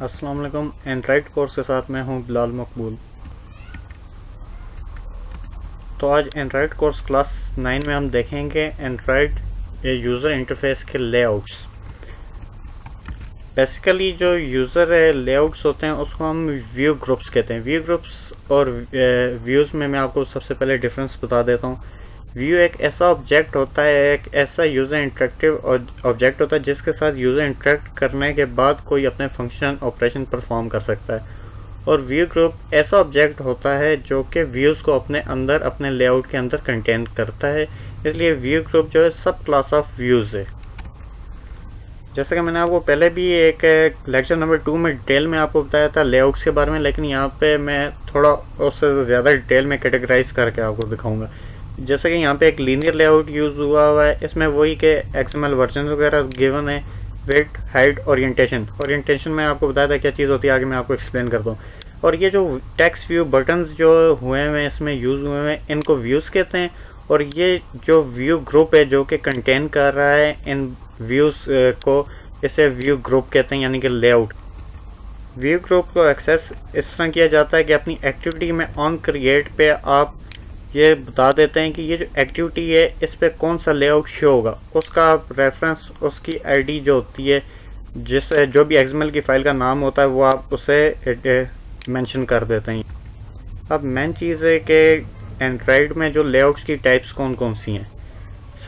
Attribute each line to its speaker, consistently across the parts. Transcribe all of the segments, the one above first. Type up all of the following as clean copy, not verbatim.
Speaker 1: अस्सलाम वालेकुम। Android course के साथ मैं हूं बिलाल मकबूल। तो आज एंड्रॉइड कोर्स क्लास 9 में हम देखेंगे एंड्रॉइड यूज़र इंटरफेस के लेआउट्स। बेसिकली जो यूज़र लेआउट्स होते हैं उसको हम व्यू ग्रुप्स कहते हैं। व्यू ग्रुप्स और व्यूज़ में मैं आपको सबसे पहले डिफरेंस बता देता हूँ। व्यू एक ऐसा ऑब्जेक्ट होता है, एक ऐसा यूज़र इंटरेक्टिव ऑब्जेक्ट होता है जिसके साथ यूज़र इंटरेक्ट करने के बाद कोई अपने फंक्शन ऑपरेशन परफॉर्म कर सकता है। और व्यू ग्रुप ऐसा ऑब्जेक्ट होता है जो कि व्यूज़ को अपने अंदर, अपने लेआउट के अंदर कंटेन करता है। इसलिए व्यू ग्रुप जो है सब क्लास ऑफ व्यूज़ है। जैसे कि मैंने आपको पहले भी एक लेक्चर नंबर 2 में डिटेल में आपको बताया था लेआउट्स के बारे में, लेकिन यहाँ पे मैं थोड़ा उससे ज़्यादा डिटेल में कैटेगराइज करके आपको दिखाऊंगा। जैसे कि यहाँ पे एक लीनियर लेआउट यूज़ हुआ है, इसमें वही के एक्सएमएल वर्जन वगैरह गिवन है, विड्थ, हाइट, ओरिएंटेशन में आपको बताया था क्या चीज़ होती है, आगे मैं आपको एक्सप्लेन करता हूँ। और ये जो टेक्स्ट व्यू बटन्स जो हुए हैं इसमें यूज़ हुए हैं, इनको व्यूज़ कहते हैं। और ये जो व्यू ग्रुप है जो कि कंटेन कर रहा है इन व्यूज़ को, इसे व्यू ग्रुप कहते हैं, यानी कि लेआउट। व्यू ग्रुप को एक्सेस इस तरह किया जाता है कि अपनी एक्टिविटी में ऑन क्रिएट पे आप ये बता देते हैं कि ये जो एक्टिविटी है इस पे कौन सा लेआउट शो होगा, उसका आप रेफरेंस, उसकी आईडी जो होती है, जिस जो भी एक्सएमएल की फ़ाइल का नाम होता है वो आप उसे मेंशन कर देते हैं। अब मेन चीज़ है कि एंड्रॉइड में जो लेआउट्स की टाइप्स कौन कौन सी हैं।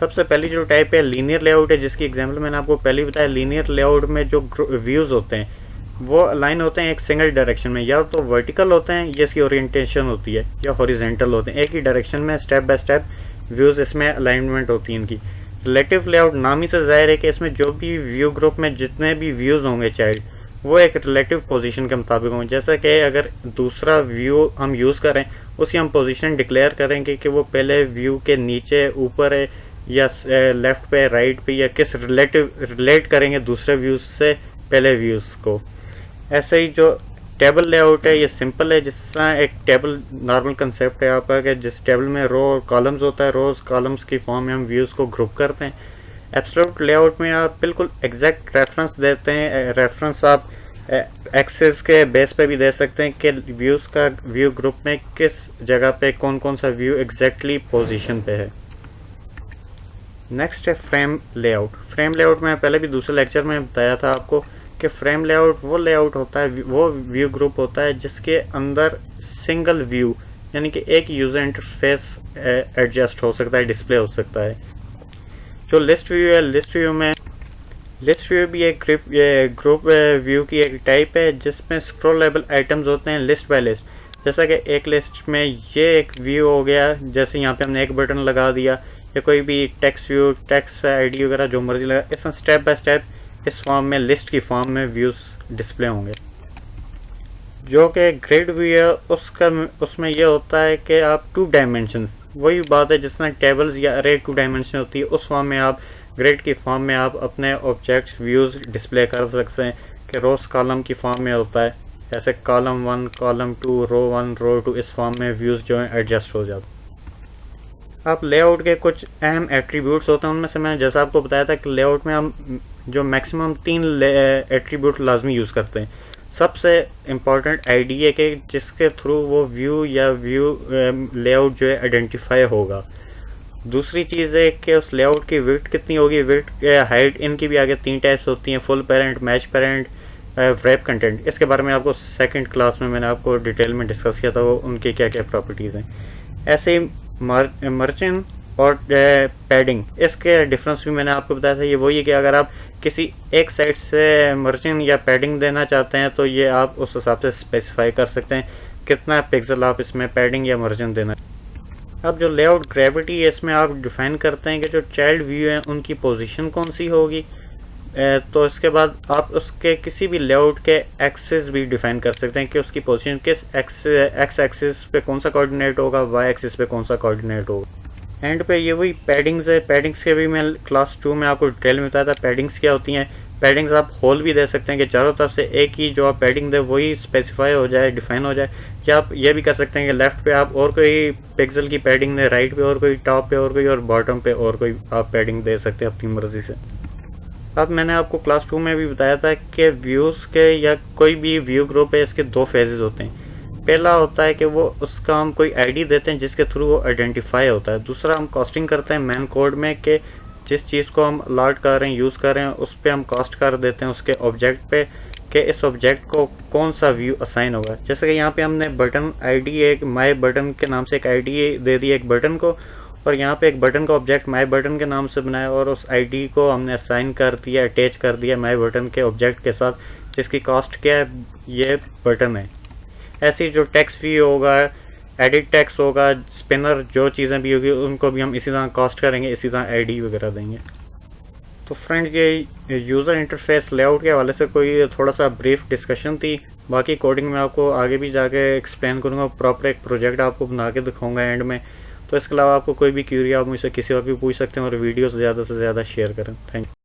Speaker 1: सबसे पहली जो टाइप है लीनियर लेआउट है, जिसकी एग्जांपल मैंने आपको पहले बताया। लीनियर लेआउट में जो व्यूज़ होते हैं वो अलाइन होते हैं एक सिंगल डायरेक्शन में, या तो वर्टिकल होते हैं ये इसकी ओरिएंटेशन होती है, या हॉरिजेंटल होते हैं, एक ही डायरेक्शन में स्टेप बाय स्टेप व्यूज़ इसमें अलाइनमेंट होती है इनकी। रिलेटिव लेआउट नाम ही से जाहिर है कि इसमें जो भी व्यू ग्रुप में जितने भी व्यूज़ होंगे चाइल्ड, वो एक रिलेटिव पोजीशन के मुताबिक होंगे। जैसा कि अगर दूसरा व्यू हम यूज़ करें, उसकी हम पोजीशन डिक्लेयर करेंगे कि वो पहले व्यू के नीचे, ऊपर है, या लेफ्ट पे, राइट पे, या किस रिलेट करेंगे दूसरे व्यूज़ से पहले व्यूज़ को। ऐसे ही जो टेबल लेआउट है ये सिंपल है, जिस तरह एक टेबल नॉर्मल कंसेप्ट है आपका कि जिस टेबल में रो और कॉलम्स होता है, रोज कॉलम्स की फॉर्म में हम व्यूज़ को ग्रुप करते हैं। एब्सोल्यूट लेआउट में आप बिल्कुल एग्जैक्ट रेफरेंस देते हैं। रेफरेंस आप एक्सेस के बेस पे भी दे सकते हैं कि व्यूज़ का व्यू ग्रुप में किस जगह पे कौन कौन सा व्यू एग्जैक्टली पोजीशन पे है। नेक्स्ट है फ्रेम लेआउट। फ्रेम लेआउट में पहले भी दूसरे लेक्चर में बताया था आपको कि फ्रेम लेआउट वो लेआउट होता है, वो व्यू ग्रुप होता है जिसके अंदर सिंगल व्यू, यानी कि एक यूज़र इंटरफेस एडजस्ट हो सकता है, डिस्प्ले हो सकता है। जो लिस्ट व्यू है, लिस्ट व्यू भी एक ग्रुप व्यू की एक टाइप है जिसमें स्क्रॉलेबल आइटम्स होते हैं लिस्ट बाय लिस्ट। जैसा कि एक लिस्ट में ये एक व्यू हो गया, जैसे यहाँ पे हमने एक बटन लगा दिया, या कोई भी टेक्स्ट व्यू, टेक्स्ट आईडी वगैरह जो मर्जी लगा, इसमें स्टेप बाय स्टेप इस फॉर्म में, लिस्ट की फॉर्म में व्यूज़ डिस्प्ले होंगे। जो कि ग्रिड व्यू है उसमें यह होता है कि आप 2 डायमेंशन, वही बात है जिस तरह टेबल्स या अरे 2 डायमेंशन होती है, उस फॉर्म में आप, ग्रिड की फॉर्म में आप अपने ऑब्जेक्ट्स व्यूज़ डिस्प्ले कर सकते हैं कि रोज कॉलम की फॉर्म में होता है, ऐसे कॉलम 1, कॉलम 2, रो 1, रो 2, इस फॉर्म में व्यूज़ जो है एडजस्ट हो जाते हैं। अब लेआउट के कुछ अहम एट्रीब्यूट्स होते हैं, उनमें से मैंने जैसा आपको बताया था कि लेआउट में हम जो मैक्सिमम 3 एट्रीब्यूट लाजमी यूज़ करते हैं। सबसे इम्पॉर्टेंट आईडी है कि जिसके थ्रू वो व्यू या व्यू लेआउट जो है आइडेंटिफाई होगा। दूसरी चीज़ है कि उस लेआउट की विड्थ कितनी होगी, विड्थ, हाइट, इनकी भी आगे 3 टाइप्स होती हैं, full parent, match parent, wrap content. इसके बारे में आपको सेकंड क्लास में मैंने आपको डिटेल में डिस्कस किया था, वो उनकी क्या क्या प्रॉपर्टीज़ हैं। ऐसे ही मर्जिन और पैडिंग, इसके डिफरेंस भी मैंने आपको बताया था। ये वही है कि अगर आप किसी एक साइड से मर्जिन या पैडिंग देना चाहते हैं तो ये आप उस हिसाब से स्पेसिफाई कर सकते हैं कितना पिक्सल आप इसमें पैडिंग या मर्जिन देना। अब जो लेआउट ग्रेविटी है, इसमें आप डिफाइन करते हैं कि जो चाइल्ड व्यू है उनकी पोजीशन कौन सी होगी। तो इसके बाद आप उसके किसी भी लेआउट के एक्सिस भी डिफाइन कर सकते हैं कि उसकी पोजीशन किस एक्स एक्सिस पे कौन सा कोऑर्डिनेट होगा, वाई एक्सिस पे कौन सा कोऑर्डिनेट होगा। एंड पे ये वही पैडिंग्स है। पैडिंग्स के भी मैं क्लास 2 में आपको डिटेल में बताया था पैडिंग्स क्या होती हैं। पैडिंग्स आप होल भी दे सकते हैं कि चारों तरफ से एक ही जो आप पैडिंग दे वही स्पेसिफाई हो जाए, डिफाइन हो जाए। या आप ये भी कर सकते हैं कि लेफ्ट पे आप और कोई पिक्सल की पैडिंग दें, राइट पे और कोई, टॉप पे और कोई, और बॉटम पे और कोई आप पैडिंग दे सकते हैं अपनी मर्जी से। अब मैंने आपको क्लास 2 में भी बताया था कि व्यूज़ के या कोई भी व्यू ग्रुप है इसके दो फेजेस होते हैं। पहला होता है कि वो उसका हम कोई आईडी देते हैं जिसके थ्रू वो आइडेंटिफाई होता है। दूसरा हम कॉस्टिंग करते हैं मेन कोड में कि जिस चीज़ को हम अलॉट कर रहे हैं यूज़ कर रहे हैं उस पर हम कॉस्ट कर देते हैं उसके ऑब्जेक्ट पे कि इस ऑब्जेक्ट को कौन सा व्यू असाइन होगा। जैसे कि यहाँ पे हमने बटन आईडी एक माई बटन के नाम से एक आईडी दे दी एक बटन को, और यहाँ पे एक बटन का ऑब्जेक्ट माई बटन के नाम से बनाया और उस आईडी को हमने असाइन कर दिया, अटैच कर दिया माई बटन के ऑब्जेक्ट के साथ, जिसकी कॉस्ट क्या है, ये बटन है। ऐसे ही जो टेक्स्ट व्यू होगा, एडिट टेक्स्ट होगा, स्पिनर, जो चीज़ें भी होगी उनको भी हम इसी तरह कॉस्ट करेंगे, इसी तरह आईडी वगैरह देंगे। तो फ्रेंड्स ये यूज़र इंटरफेस लेआउट के हवाले से कोई थोड़ा सा ब्रीफ डिस्कशन थी। बाकी कोडिंग में आपको आगे भी जाके एक्सप्लेन करूँगा, प्रॉपर एक प्रोजेक्ट आपको बना के दिखाऊंगा एंड में। तो इसके अलावा आपको कोई भी क्यूरी आप मुझसे किसी और भी पूछ सकते हैं और वीडियो ज़्यादा से ज़्यादा शेयर करें। Thank you.